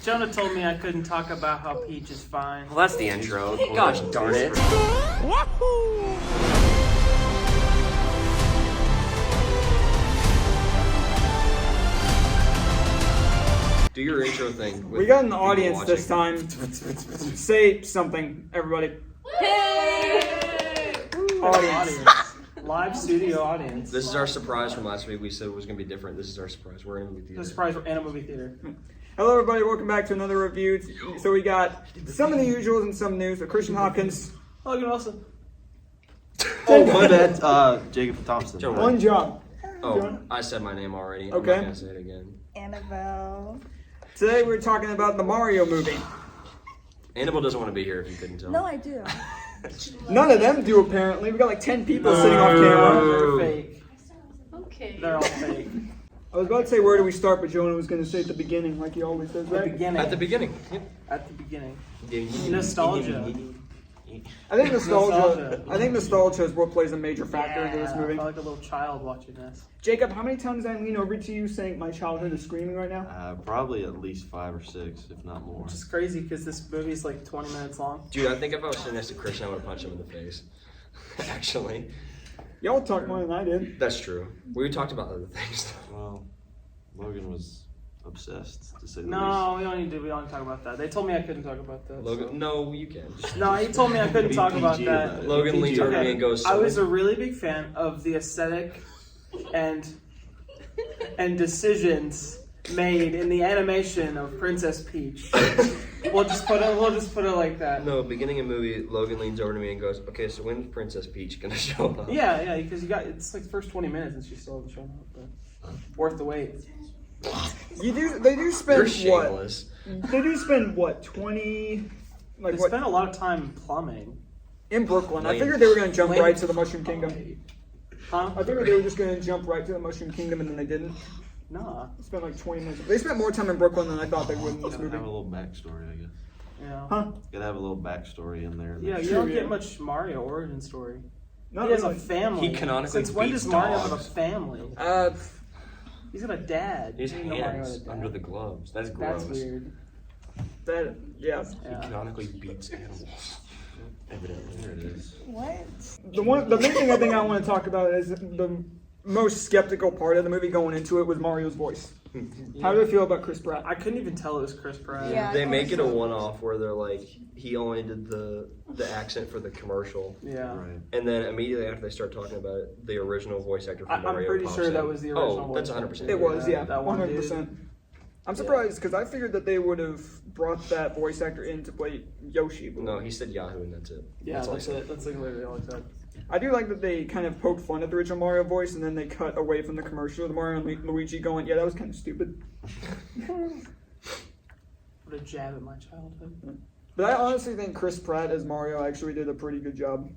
Jonah told me I couldn't talk about how Peach is fine. Well, that's the intro. Gosh darn it. Do your intro thing. We got an audience this time. Say something, everybody. Hey! Audience. Live studio audience. This is our surprise from last week. We said it was going to be different. This is our surprise. We're in a movie theater. The surprise, we're in a movie theater. Hello, everybody. Welcome back to another review. So we got some of the usuals and some news. So Christian Hopkins. Logan Wilson. Oh, my bad. Jacob Thompson. One job. Oh, I said my name already. I'm Okay. not going to say it again. Annabel. Today we're talking about the Mario movie. Annabel doesn't want to be here if you couldn't tell. No, I do. None of them do, apparently. We got like 10 people sitting off camera. They're fake. Okay. They're all fake. I was about to say, where do we start? But Jonah was going to say at the beginning, like he always does, At the right? beginning. At the beginning. Yep. At the beginning. Yeah. Nostalgia. I think nostalgia. Nostalgia. I think nostalgia is what plays a major factor into this I movie. felt like a little child watching this. Jacob, how many times did I lean over to you saying my childhood is screaming right now? Probably at least 5 or 6, if not more. Which is crazy because this movie is like 20 minutes long. Dude, I think if I was sitting next to Christian, I would have punched him in the face. Actually. Y'all talk more than I did. That's true. We talked about other things. Well, Logan was obsessed, to say the No, we don't need to talk about that. They told me I couldn't talk about that. Logan, so. no, you can. No, he told me I couldn't talk about PG that. about it. Logan leans over to me Okay, and goes, I was a really big fan of the aesthetic and decisions made in the animation of Princess Peach. We'll just put it like that. No, beginning of movie, Logan leans over to me and goes, okay, so when's Princess Peach gonna show up? Yeah, because it's like the first 20 minutes and she still hasn't shown up. But worth the wait. They do You're spend what? shameless. They do spend what, 20? Like They what? spent a lot of time plumbing. In Brooklyn. I Lane. figured they were gonna jump Lane. right to the Mushroom Kingdom. Huh? I figured they were just gonna jump right to the Mushroom Kingdom, and then they didn't. Nah. They spent like 20 minutes. They spent more time in Brooklyn than I thought they would in this Gotta movie. have a little backstory, I guess. Yeah. Huh? Gotta have a little backstory in there. Yeah, you True, don't yeah. get much Mario origin story. Not He has a really. family. He canonically Since when beats does Mario have a dogs. family? He's got a dad. His I didn't know Mario had a hands dad. under the gloves. That's gross. That's weird. That, yeah. He Yeah. canonically beats animals. Evidently, there it is. What? The main thing I think I want to talk about is the most skeptical part of the movie going into it was Mario's voice. How do you feel about Chris Pratt? I couldn't even tell it was Chris Pratt. Yeah. They make it a one-off where they're like, he only did the accent for the commercial. Yeah. Right. And then immediately after they start talking about it, the original voice actor from I'm Mario pretty pops sure in. that was the original Oh, that's voice 100%. It was, yeah, that one 100%. I'm surprised because I figured that they would have brought that voice actor in to play Yoshi. But No, he said Yahoo and that's it. Yeah, all that's he it. That's like literally all I said. I do like that they kind of poked fun at the original Mario voice and then they cut away from the commercial with Mario and Luigi going, yeah, that was kind of stupid. What a jab at my childhood. But I honestly think Chris Pratt as Mario actually did a pretty good job.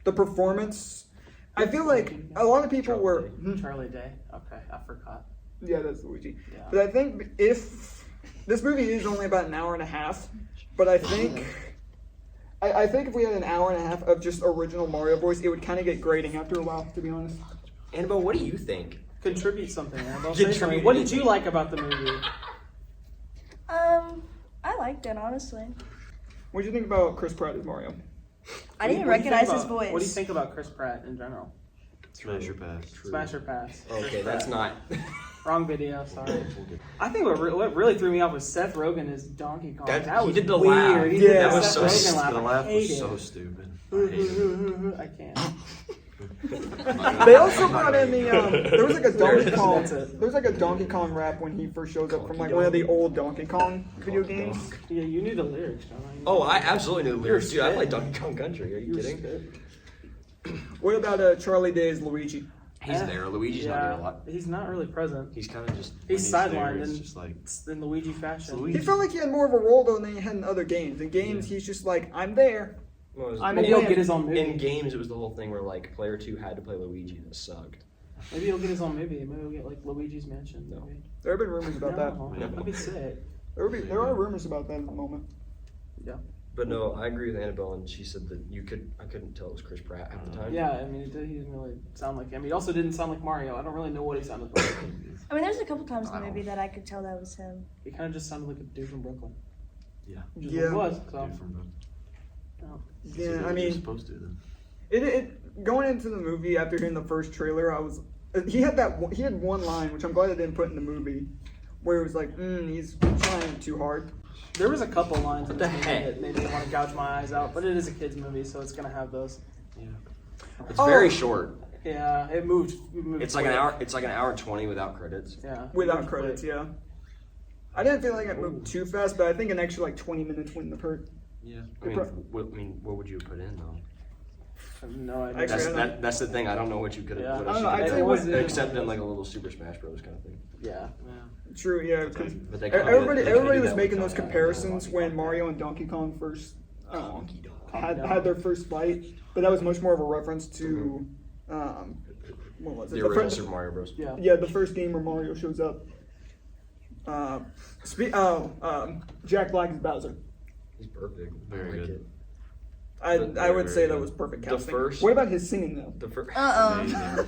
The performance, I feel like a lot of people were... Charlie Day. Okay, I forgot. Yeah, that's Luigi. Yeah. But I think if... This movie is only about an hour and a half, but I think... I think if we had an hour and a half of just original Mario voice, it would kind of get grating after a while, to be honest. Annabelle, what do you think? Contribute something, Annabelle. Contribute Say something. What did anything. you like about the movie? I liked it, honestly. What do you think about Chris Pratt as Mario? I didn't What do you think recognize his about- voice. What do you think about Chris Pratt in general? Smash or pass. Smash or pass? Okay, Chris that's Pratt. not... Wrong video, sorry. I think what really threw me off was Seth Rogen as Donkey Kong. That- That he was did the weird. laugh. He Yeah, did that the was Seth so Rogen laugh. The I laugh hate was so it. stupid. I hated it. I can't. They also brought in the there was like a Donkey Kong. That's it. There was like a Donkey Kong rap when he first shows up from like one of the old Donkey Kong video games. Yeah, you knew the lyrics, Jonah. Oh, I absolutely knew the lyrics. Dude, I spit. played Donkey Kong Country. Are you kidding? What about Charlie Day's Luigi? He's there. Luigi's not there a lot. He's not really present. He's kind of just... He's When sidelined there, it's in, just like, in Luigi fashion. Luigi. He felt like he had more of a role though than he had in other games. In games, he's just like, I'm there. Well, it was- I'm Maybe a he'll win. get his own movie. in games, it was the whole thing where like player 2 had to play Luigi and it sucked. Maybe he'll get his own movie. Maybe he'll get like Luigi's Mansion. No. Maybe. There have been rumors about that. No, that'd be sick. There are rumors about that at the moment. Yeah. But no, I agree with Annabelle, and she said that I couldn't tell it was Chris Pratt at the time. Yeah, I mean, he didn't really sound like him. He also didn't sound like Mario. I don't really know what he sounded like. I mean, there's a couple times in the movie that I could tell that was him. He kind of just sounded like a dude from Brooklyn. Yeah. Which is Yeah. what it was. So. Dude from Brooklyn. No. Yeah, I You're mean, supposed to then. it going into the movie after hearing the first trailer, he had one line which I'm glad I didn't put in the movie, where it was like, he's trying too hard. There was a couple lines in What the this movie heck? that made me want to gouge my eyes out, but it is a kids movie, so it's gonna have those. Yeah. It's very short. Yeah, it moved. It's like an hour. It's like an hour 20 without credits. Yeah. Without moved credits, quick. yeah. I didn't feel like it moved too fast, but I think an extra like 20 minutes wouldn't have hurt. Yeah. What would you put in though? I have no idea. Actually, I don't- That's the thing. I don't know what you could Yeah. have. I don't know, I'd say what- Except in like a little Super Smash Bros. Kind of thing. Yeah. True, yeah. 'Cause But they kinda- everybody they kinda do was that making with those Donkey comparisons when Mario and Donkey Kong first had their first fight, but that was much more of a reference to what was it? The original first, Super Mario Bros. yeah, the first game where Mario shows up. Jack Black is Bowser. He's perfect. Very I like good. it. I Very, would very say that good. was perfect The casting. first- What about his singing though? The first. Amazing.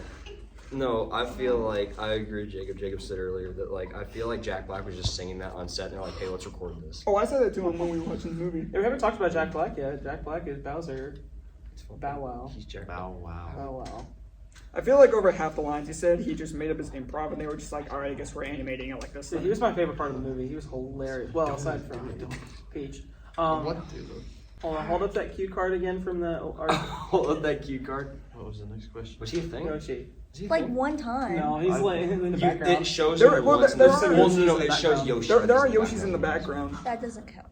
No, I feel like I agree with Jacob. Jacob said earlier that like I feel like Jack Black was just singing that on set, and they're like, "Hey, let's record this." Oh, I said that to him when we were watching the movie. Yeah, we haven't talked about Jack Black yet. Jack Black is Bowser. It's fun. Bow Wow. He's Jack. Bow wow. Oh wow. I feel like over half the lines he said he just made up his improv, and they were just like, "All right, I guess we're animating it like this." Yeah, he was my favorite part of the movie. He was hilarious. Well, aside from Peach. Hold on, hold up that cue card again from the Hold up that cue card. What was the next question? Was he a thing? Yoshi. Like one time. No, he's like in the background. It shows There- him well, once. there There's- are- well, no, in it the shows background. Yoshi. There are in Yoshis in the background. That doesn't count.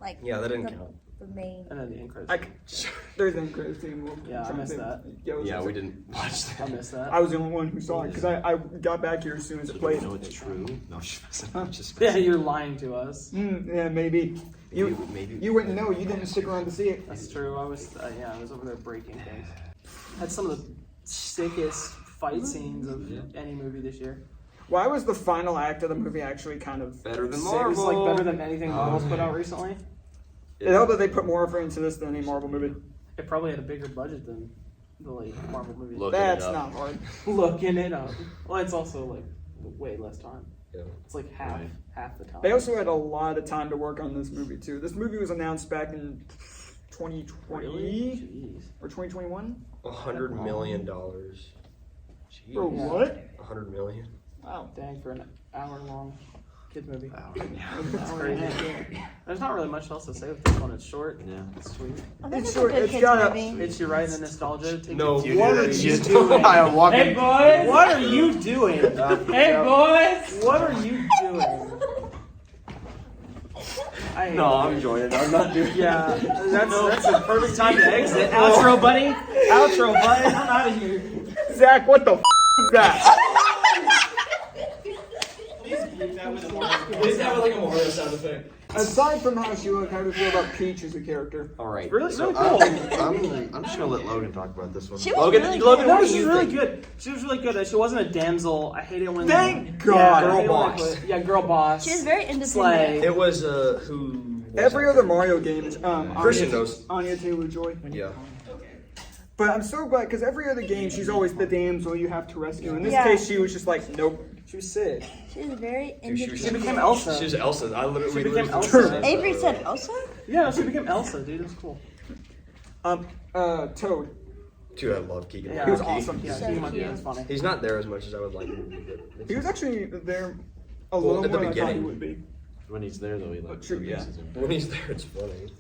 Like Yeah, that didn't the, count. The main. And then the end credits. There's an credits scene. Yeah, I missed that. Yeah, we didn't watch I that. missed that. I was the only one who saw it because I got back here as soon as it played. No, it's true. No, just Yeah, you're lying to us. Yeah, maybe. Maybe. You wouldn't know. You didn't stick around to see it. That's true. I was over there breaking things. Had some of the sickest fight scenes of any movie this year. Why was the final act of the movie actually kind of Better than It was Marvel. like better than anything Marvel's put out recently. It helped that they put more effort into this than any Marvel movie. It probably had a bigger budget than the like Marvel movies. Look. That's it up. not hard. Looking it up. Well, it's also like way less time. Yeah. It's like half Right. the time. They also had a lot of time to work on this movie too. This movie was announced back in 2020 Jeez. or 2021. $100 million. For what? 100 million. Wow. Dang, for an hour-long kids movie. Wow. That's crazy. There's not really much else to say with this one. It's short. Yeah. It's sweet. I think It's it's a short, good it's kids got a- movie. It's you right in the nostalgia. Take No, it. what are you doing? I am walking. Hey boys, what are you doing? Hey boys, what are you doing? I hate No, I'm you. enjoying it. I'm not doing. Yeah, that's the perfect time to exit. Outro, buddy. Outro, buddy. I'm out of here. Zach, what the is that? Is that like a Mario sound effect? Aside from how she looked, how do you feel about Peach as a character? All right. Really, so, really cool. I'm just gonna let Logan talk about this one. She was Logan- really Logan, good. what No, do she was you really think? good. She was really good. She wasn't a damsel. I hate it when. Thank God. Yeah, I Girl hate it when they boss. put- Yeah, girl boss. She was very independent. Slay. It was who? was Every that? other Mario game, Christian knows. Anya Taylor-Joy. Yeah. But I'm so glad because every other game she's always the damsel you have to rescue. In this Yeah. case, she was just like, nope. She was sick. She was very Dude, independent. She became Elsa. She was Elsa. I literally. She we became literally- Elsa. Avery said Elsa? Yeah, she became Elsa, dude. It was cool. Toad. Dude, I love Keegan. Yeah, He was awesome. Yeah, So he was cute. funny. He's not there as much as I would like him to be. But He was actually there a Well, little at the more than I thought he beginning. would be. When he's there though, he like True, yeah. releases him. when he's there, it's funny.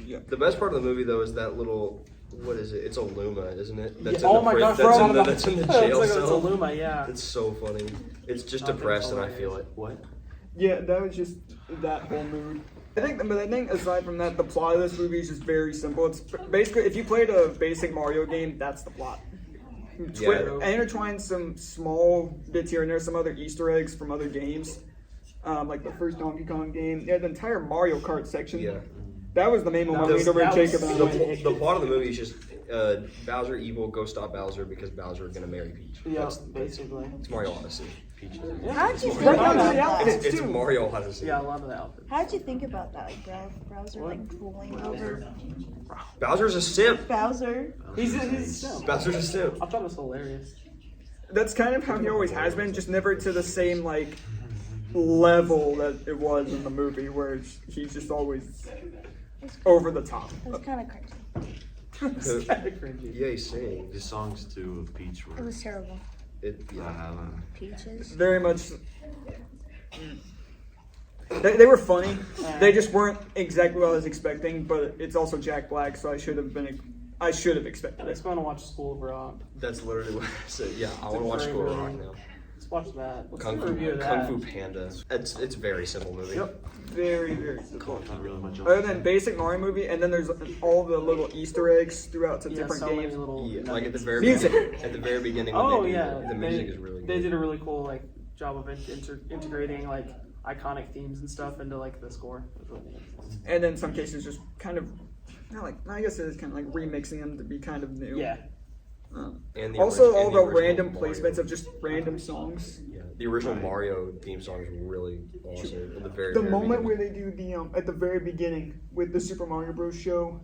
Yeah. The best part of the movie, though, is that little. What is it? It's a Luma, isn't it? That's Yeah, in oh the my pri- gosh, that's bro. in the, that's in the It's jail like it's a cell. Luma, yeah. It's so funny. It's just Nothing depressed, and I hilarious. feel it. What? Yeah, that was just that whole mood. I think aside from that, the plot of this movie is just very simple. It's basically, if you played a basic Mario game, that's the plot. Yeah. Intertwine some small bits here and there, some other Easter eggs from other games, like the first Donkey Kong game. Yeah, the entire Mario Kart section. Yeah. That was the main one. I That leaned over at was- Jacob and I The, went, the plot of the movie is just Bowser evil, go stop Bowser because Bowser is gonna marry Peach. Yeah, That's basically. it's Mario Odyssey. Peaches. Yeah. How'd you think Right about down to the that? outfits, It's too. Mario Odyssey. Yeah, a lot of the outfits. How'd you think about that? Like Bowser like pulling over Bowser's a simp. Bowser. He's still. Bowser's a simp. I thought it was hilarious. That's kind of how he always has been, just never to the same like level that it was in the movie, where he's just always over the top. It was kind of crazy. It's kind of cringy. Yeah, he's saying. The songs too of Peach were. It was terrible. Yeah. Peaches. Very much. They were funny. They just weren't exactly what I was expecting. But it's also Jack Black, so I should have expected Let's it. go and watch School of Rock. That's literally what I said. Yeah, I want to watch School of Rock now. Let's watch that. Let's Kung do a review of that. Fu Panda. It's a very simple movie. Yep. Very, very simple. Not really much. Other than basic Mario movie, and then there's all the little Easter eggs throughout the Yeah, different so many games. Yeah, little like at the nuggets. very Music. At the very beginning. When Oh they do yeah, the music is really good. They did a really cool like job of integrating like iconic themes and stuff into like the score. It was really neat. And then some cases just kind of, not like, I guess it is kind of like remixing them to be kind of new. Yeah. And the Also, ori- all and the original random Mario. placements of just random songs. Yeah, the original Mario theme songs were really awesome. At the very, The very moment where beginning. they do the at the very beginning with the Super Mario Bros. Show,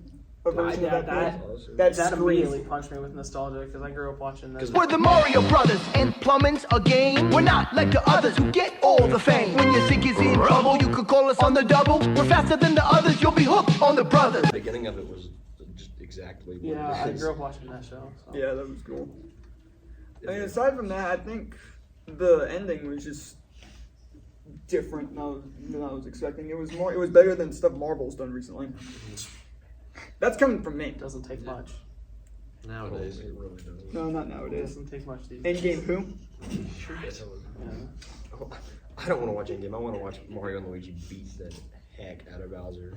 a version yeah, of that. Awesome. That That immediately screams. punched me with nostalgia because I grew up watching this. We're the Mario Brothers, and plumbing's a game. We're not like the others who get all the fame. When your sink is in trouble, you could call us on the double. We're faster than the others, you'll be hooked on the brothers. The beginning of it was just exactly what Yeah, it I is. grew up watching that show. So. Yeah, that was cool. I mean, aside from that, I think the ending was just different than I was expecting. It was better than stuff Marvel's done recently. That's coming from me. It doesn't take much. Nowadays. It really doesn't. No, not It nowadays. doesn't take much these days. Endgame who? Yeah. I don't want to watch Endgame. I want to watch Mario and Luigi beat the heck out of Bowser.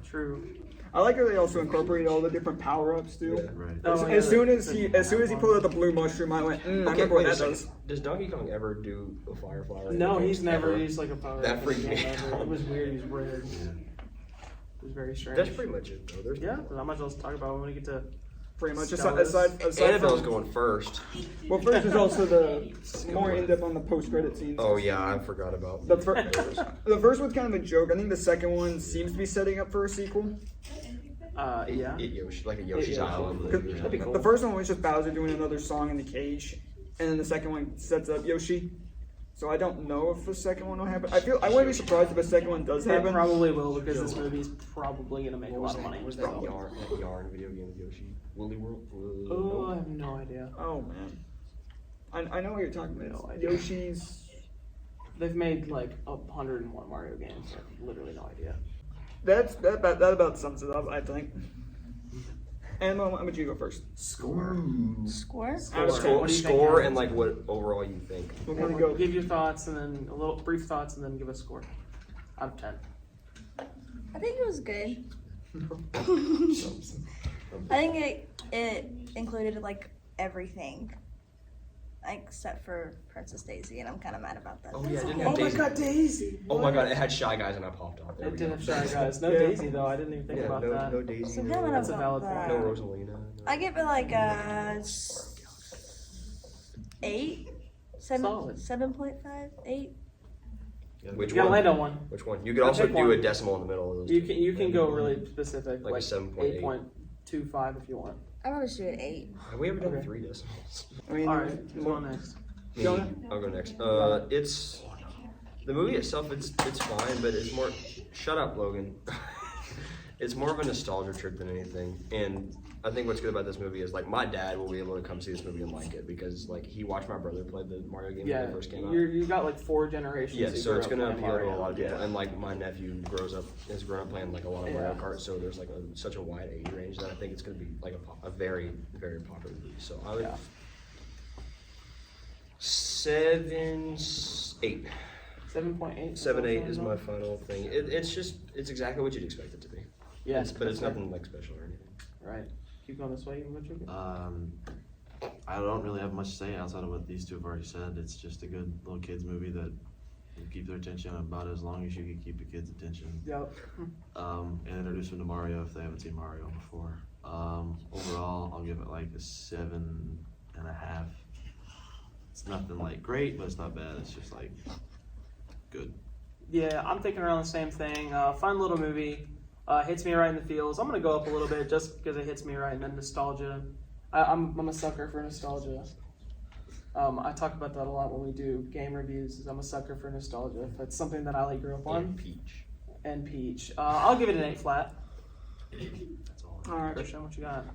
True. I like how they also incorporated all the different power-ups too. Yeah. Right. Oh, yeah, As soon the- as he pulled out the blue mushroom, I went, I remember what wait a that second. does. Does Donkey Kong ever do a fire flower? No, in he's games? never Ever? used like a power. That up in freaked a me game ever. out. It was weird. He was weird. It was very strange. That's pretty much it, though. There's Yeah, there's not much else to talk about when we get to. Pretty much. Stella's- Aside Annabelle's from, going first. well, first is also the more in-depth on the post-credit scenes. Oh yeah, I forgot about The first one's kind of a joke. I think the second one seems to be setting up for a sequel. Yeah. It Yoshi, like a Yoshi's Yoshi. Island. That'd be cool. The first one was just Bowser doing another song in the cage, and then the second one sets up Yoshi. So I don't know if the second one will happen. I wouldn't be surprised if the second one does It happen. probably will because this movie's probably gonna make a lot of money. What was that yarn video game with Yoshi? Woolly World? Oh, I have no idea. Oh man, I know what you're talking about. No idea. Yoshi's. They've made like 101 Mario games. I have literally no idea. That about sums it up, I think. And I'm gonna you go first. Score. Score? Out of Score. 10. What do you think, Score Alex? and like what overall you think. We're gonna go. Give your thoughts and then a little brief thoughts and then give a score. Out of 10. I think it was good. I think it included like everything, like except for Princess Daisy, and I'm kind of mad about that. Oh, But yeah, it's it didn't okay. have Daisy. Daisy. Oh my god, it had Shy Guys and I popped off. There It we did go. have Shy Guys. No Yeah. Daisy though. I didn't even think Yeah, about no, that. no Daisy. So No, kind of That's a valid about point. no that. Rosalina. No. I give it like a 8, 7, Solid. 7.5, 8. Which You gotta one? land on one. Which one? You could I'll also pick do one. a decimal in the middle of those. You two. can go really specific, Like a 7.8. 8.25 if you want. I probably should do an 8. Have we ever done Okay. 3 decimals? I mean, All right, who's on next? Jonah? I'll go next. It's the movie itself. It's fine, but it's more. Shut up, Logan. It's more of a nostalgia trip than anything, and I think what's good about this movie is like my dad will be able to come see this movie and like it because like he watched my brother play the Mario game when Yeah, it first came out. you got like 4 generations. Yeah, who so grew it's up gonna playing appeal to a Mario. lot of people, Yeah. and like my nephew has grown up playing like a lot of Mario Yeah. Kart, so there's like such a wide age range that I think it's gonna be like a very very popular movie. So I would Yeah. 7, 8. 7.8. 7, 8 is my final thing. It's exactly what you'd expect it to be. Yeah, But it's that's nothing like special or anything. right. Keep going this way. You want to go? I don't really have much to say outside of what these two have already said. It's just a good little kids movie that will keep their attention about as long as you can keep a kid's attention. Yep. And introduce them to Mario if they haven't seen Mario before. Overall, I'll give it like a 7.5. It's nothing like great, but it's not bad. It's just like good. Yeah, I'm thinking around the same thing. Fun little movie. Hits me right in the feels. I'm gonna go up a little bit just because it hits me right in the nostalgia. I'm a sucker for nostalgia. I talk about that a lot when we do game reviews. Is I'm a sucker for nostalgia. That's something that I like grew up on. And Peach. Peach. I'll give it an 8 flat. That's all. All right. Christian, what you got?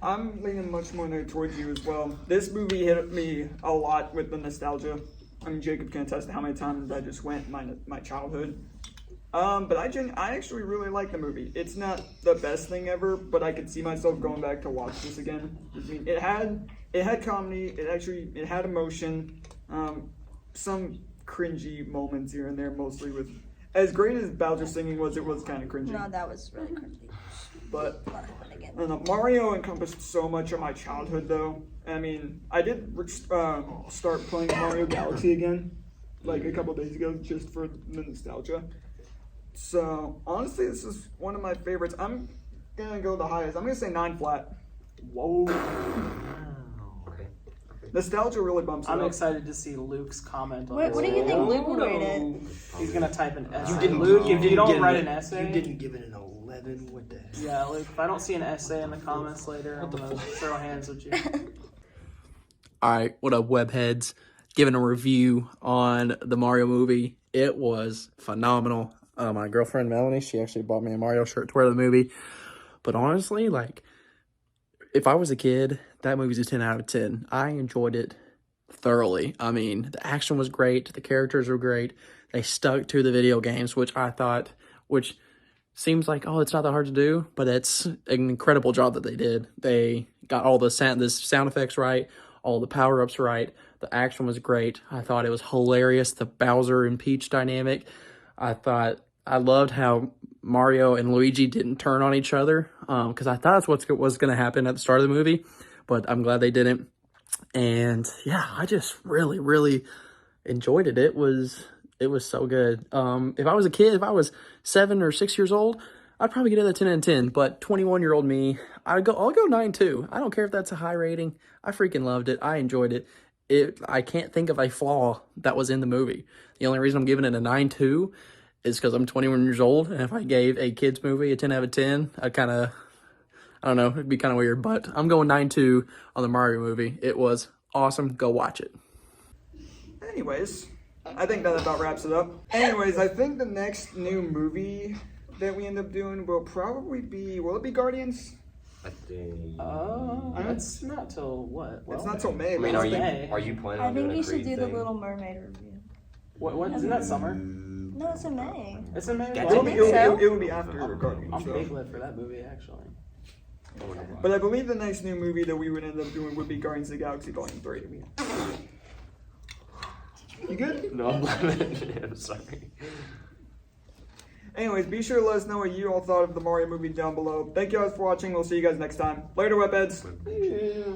I'm leaning much more towards you as well. This movie hit me a lot with the nostalgia. I mean, Jacob can attest to how many times I just went my childhood. But I actually really like the movie. It's not the best thing ever, but I could see myself going back to watch this again. I mean, it had comedy. It had emotion. Some cringy moments here and there, mostly with. As great as Bowser singing was, it was kind of cringy. No, that was really cringy. But A lot of fun again. I don't know, Mario encompassed so much of my childhood, though. I mean, I did start playing Mario Galaxy again, like a couple days ago, just for the nostalgia. So, honestly, this is one of my favorites. I'm gonna go the highest. I'm gonna say 9 flat. Whoa. Okay. Nostalgia really bumps it I'm up. excited to see Luke's comment on What this. do you think Luke Oh, would rate no. it? He's gonna type an essay. You didn't- Luke, you if you didn't don't give write it- an essay. You didn't give it an 11. What the heck? Yeah, Luke, if I don't see an essay in the comments later, I'm gonna throw hands with you. All right, what up, webheads? Giving a review on the Mario movie. It was phenomenal. My girlfriend Melanie, she actually bought me a Mario shirt to wear to the movie. But honestly, like, if I was a kid, that movie's a 10 out of 10. I enjoyed it thoroughly. I mean, the action was great. The characters were great. They stuck to the video games, which seems like, oh, it's not that hard to do, but it's an incredible job that they did. They got all the sound effects right, all the power-ups right. The action was great. I thought it was hilarious, the Bowser and Peach dynamic. I loved how Mario and Luigi didn't turn on each other, because I thought that's what was going to happen at the start of the movie, but I'm glad they didn't. And yeah, I just really, really enjoyed it. It was so good. If I was a kid, if I was 7 or 6 years old, I'd probably get it a 10 out of 10. But 21-year-old me, I'll go 9 too. I don't care if that's a high rating. I freaking loved it. I enjoyed it. I can't think of a flaw that was in the movie. The only reason I'm giving it a 9.2 is because I'm 21 years old, and if I gave a kids movie a 10 out of 10, I don't know, it'd be kind of weird. But I'm going 9.2 on the Mario movie. It was awesome. Go watch it. Anyways, I think that about wraps it up. Anyways, I think the next new movie that we end up doing will probably be, will it be Guardians? I think. It's not till what? It's not till May. I mean, but are it's May. you planning I on think doing you a should Creed do the thing? Little Mermaid review. What? Isn't that summer? No, it's in May. It's in May. That's It'll Well, be, think so. it'll be after Guardians. I'm so. big lit for that movie, actually. But I believe the next new movie that we would end up doing would be Guardians of the Galaxy Volume 3. You good? No, I'm sorry. Anyways, be sure to let us know what you all thought of the Mario movie down below. Thank you guys for watching. We'll see you guys next time. Later, webheads. Yeah.